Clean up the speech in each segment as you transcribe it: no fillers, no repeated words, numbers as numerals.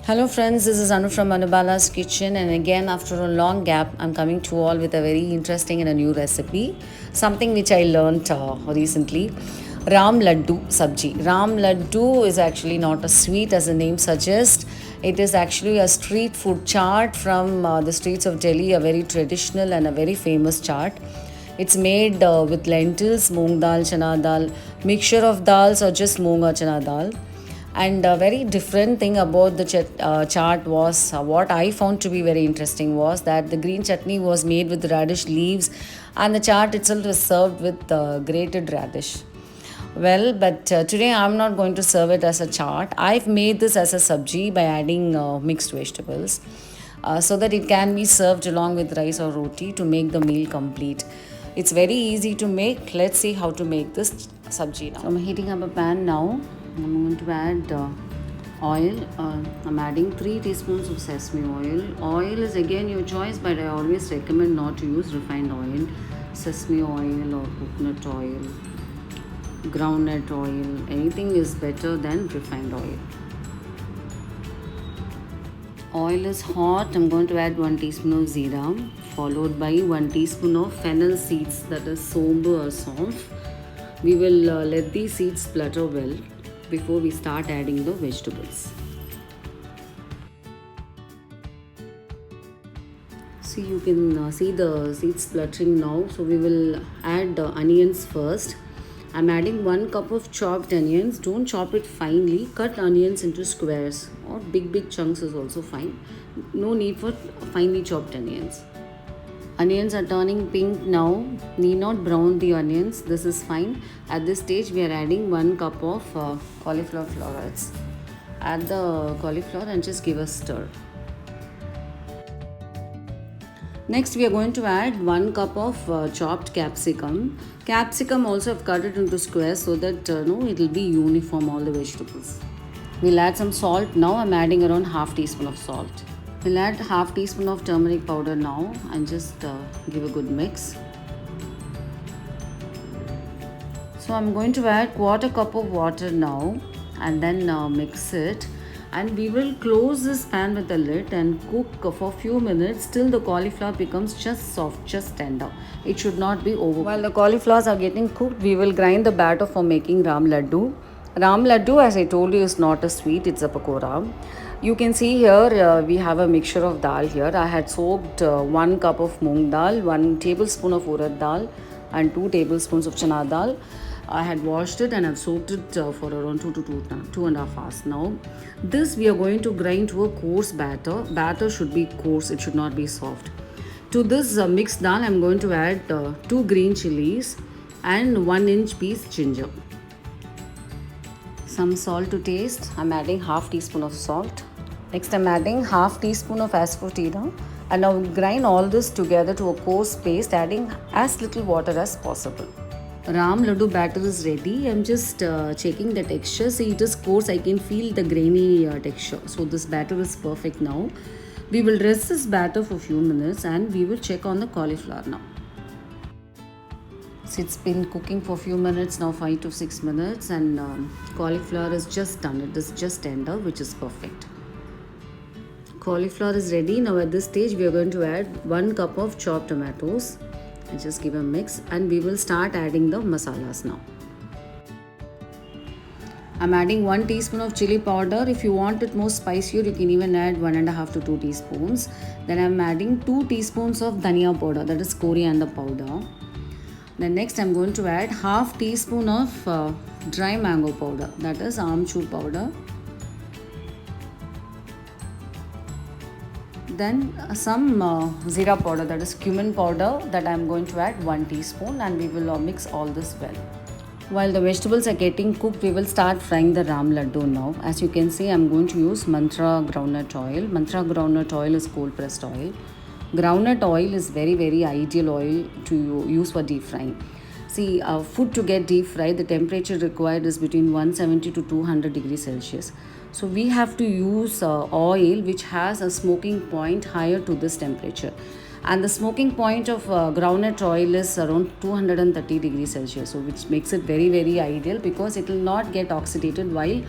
Hello friends, this is Anu from Anubala's Kitchen, and again after a long gap I'm coming to all with a very interesting and a new recipe, something which I learnt recently. Ram Laddu Sabji. Ram Laddu is actually not a sweet as the name suggests. It is actually a street food chaat from the streets of Delhi, a very traditional and a very famous chaat. It's made with lentils, moong dal, chana dal, mixture of dals or just moong or chana dal. And a very different thing about the chart was what I found to be very interesting was that the green chutney was made with radish leaves, and the chart itself was served with grated radish. Well, but today I'm not going to serve it as a chaat. I've made this as a sabji by adding mixed vegetables so that it can be served along with rice or roti to make the meal complete. It's very easy to make. Let's see how to make this sabji now. So I'm heating up a pan now. I'm going to add oil. I'm adding 3 teaspoons of sesame oil. Oil is again your choice, but I always recommend not to use refined oil. Sesame oil or coconut oil, groundnut oil, anything is better than refined oil. Oil is hot. I'm going to add 1 teaspoon of zeera, followed by 1 teaspoon of fennel seeds, that is sombu or saunf. We will let these seeds splutter well before we start adding the vegetables. See, you can see the seeds spluttering now. So we will add the onions first. I'm adding 1 cup of chopped onions. Don't chop it finely. Cut onions into squares or big chunks is also fine. No need for finely chopped onions. Onions are turning pink now. Need not brown the onions. This is fine. At this stage, we are adding 1 cup of cauliflower florets. Add the cauliflower and just give a stir. Next, we are going to add 1 cup of chopped capsicum. Capsicum also I've cut it into squares so that it will be uniform all the vegetables. We'll add some salt now. I'm adding around half teaspoon of salt. We'll add half teaspoon of turmeric powder now and just give a good mix. So I'm going to add 1/4 cup of water now and then mix it. And we will close this pan with a lid and cook for a few minutes till the cauliflower becomes just soft, just tender. It should not be over. While the cauliflowers are getting cooked, we will grind the batter for making Ram Laddu. Ram Laddu, as I told you, is not a sweet, it's a pakora. You can see here we have a mixture of dal here. I had soaked 1 cup of moong dal, 1 tablespoon of urad dal and 2 tablespoons of chana dal. I had washed it and I've soaked it for around 2.5 hours now. This we are going to grind to a coarse batter. Batter should be coarse, it should not be soft. To this mixed dal, I'm going to add 2 green chilies and 1-inch piece ginger. Some salt to taste. I'm adding half teaspoon of salt. Next, I'm adding half teaspoon of asafoetida. And now grind all this together to a coarse paste, adding as little water as possible. Ram Laddu batter is ready. I'm just checking the texture. See, it is coarse. I can feel the grainy texture. So this batter is perfect now. We will rest this batter for a few minutes and we will check on the cauliflower now. So it's been cooking for a few minutes now, 5 to 6 minutes, and cauliflower is just done. It is just tender, which is perfect. Cauliflower is ready. Now at this stage, we are going to add 1 cup of chopped tomatoes. And just give a mix and we will start adding the masalas now. I'm adding 1 teaspoon of chili powder. If you want it more spicier, you can even add 1.5 to 2 teaspoons. Then I'm adding 2 teaspoons of dhania powder, that is coriander powder. Then next I'm going to add half teaspoon of dry mango powder, that is amchur powder. Then some zeera powder, that is cumin powder, that I am going to add 1 teaspoon, and we will mix all this well. While the vegetables are getting cooked, we will start frying the Ram Laddu now. As you can see, I am going to use Mantra groundnut oil. Mantra groundnut oil is cold pressed oil. Groundnut oil is very ideal oil to use for deep frying. See, food to get deep fried, the temperature required is between 170 to 200 degrees Celsius. So we have to use oil which has a smoking point higher to this temperature. And the smoking point of groundnut oil is around 230 degrees Celsius. So which makes it very ideal because it will not get oxidated while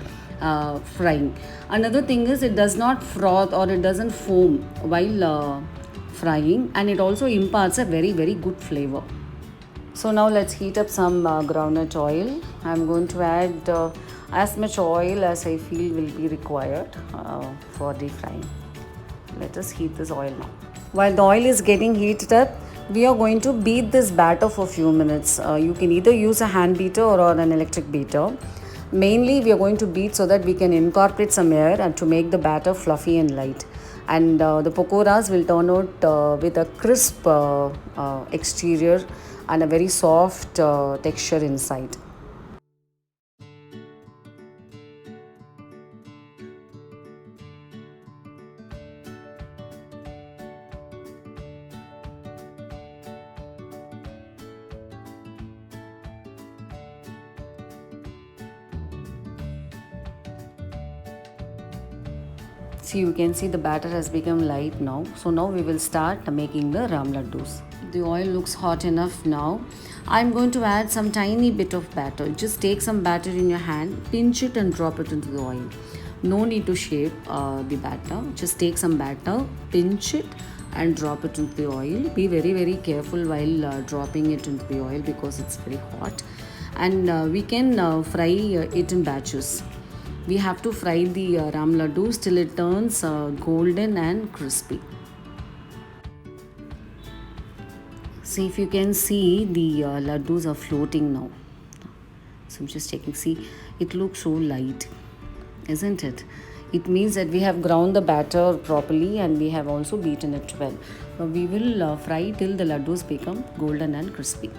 frying. Another thing is it does not froth or it doesn't foam while frying, and it also imparts a very very good flavor. So now let's heat up some groundnut oil. I'm going to add as much oil as I feel will be required for deep frying. Let us heat this oil now. While the oil is getting heated up, we are going to beat this batter for a few minutes. You can either use a hand beater or an electric beater. Mainly we are going to beat so that we can incorporate some air and to make the batter fluffy and light. And the pakoras will turn out with a crisp exterior and a very soft texture inside. See, you can see the batter has become light now. So now we will start making the ram laddus. The oil looks hot enough now. I'm going to add some tiny bit of batter. Just take some batter in your hand, pinch it and drop it into the oil. No need to shape the batter. Just take some batter, pinch it and drop it into the oil. Be very very careful while dropping it into the oil because it's very hot. And we can fry it in batches. We have to fry the ram laddus till it turns golden and crispy. See, if you can see, the laddus are floating now. So I'm just checking. See, it looks so light, isn't it? It means that we have ground the batter properly and we have also beaten it well. Now we will fry till the laddus become golden and crispy.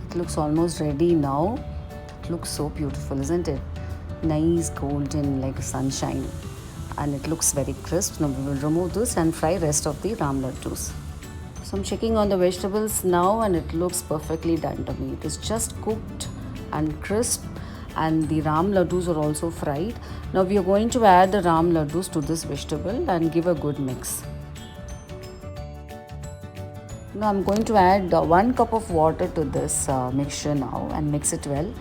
It looks almost ready now. It looks so beautiful, isn't it? Nice golden like sunshine, and it looks very crisp. Now we will remove this and fry rest of the ram laddus. So I'm checking on the vegetables now and it looks perfectly done to me. It is just cooked and crisp, and the ram laddus are also fried. Now we are going to add the ram laddus to this vegetable and give a good mix. Now I'm going to add 1 cup of water to this mixture now and mix it well.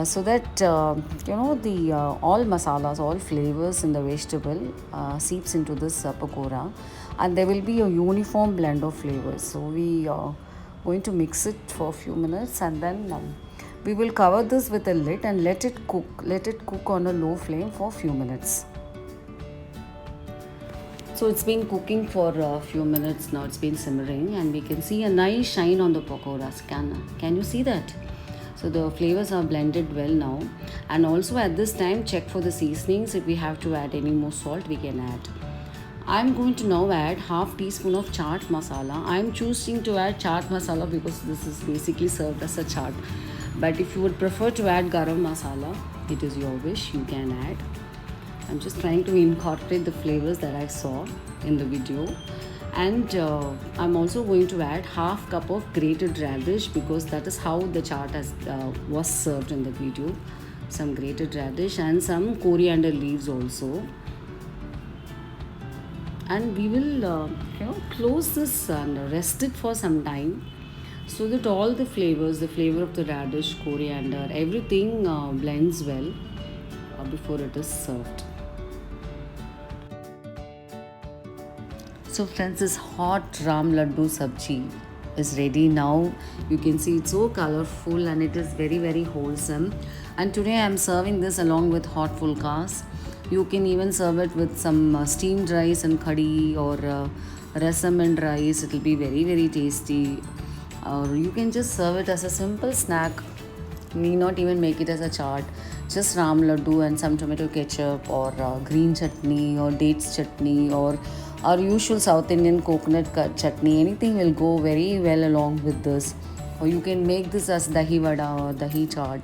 So that the all masalas, all flavors in the vegetable seeps into this pakora, and there will be a uniform blend of flavors. So we are going to mix it for a few minutes, and then we will cover this with a lid and let it cook. Let it cook on a low flame for a few minutes. So it's been cooking for a few minutes now. It's been simmering, and we can see a nice shine on the pakoras. Can you see that? So the flavors are blended well now. And also at this time, check for the seasonings. If we have to add any more salt, we can add. I'm going to now add half teaspoon of chaat masala. I'm choosing to add chaat masala because this is basically served as a chaat. But if you would prefer to add garam masala, it is your wish, you can add. I'm just trying to incorporate the flavors that I saw in the video. And I'm also going to add half cup of grated radish because that is how the chaat was served in the video. Some grated radish and some coriander leaves also. And we will close this and rest it for some time so that all the flavors, the flavor of the radish, coriander, everything blends well before it is served. So friends, this hot ram laddu sabji is ready now. You can see it's so colorful and it is very very wholesome. And today I am serving this along with hot fulkas. You can even serve it with some steamed rice and curry or rasam and rice. It will be very very tasty. Or you can just serve it as a simple snack. Need not even make it as a chaat. Just ram laddu and some tomato ketchup or green chutney or dates chutney or our usual South Indian coconut chutney. Anything will go very well along with this. Or you can make this as dahi vada or dahi chaat.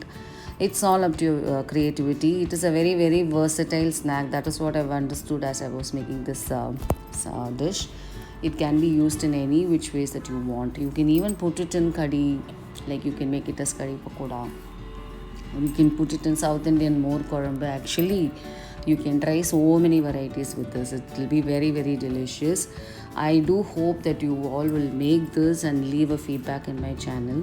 It's all up to your creativity. It is a very very versatile snack. That is what I've understood as I was making this dish. It can be used in any which ways that you want. You can even put it in curry, like you can make it as curry pakoda. Or you can put it in South Indian more koramba. Actually, you can try so many varieties with this. It will be very very delicious. I do hope that you all will make this and leave a feedback in my channel.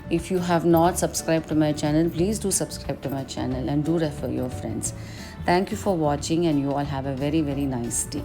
If you have not subscribed to my channel, please do subscribe to my channel and do refer your friends. Thank you for watching, and you all have a very, very nice day.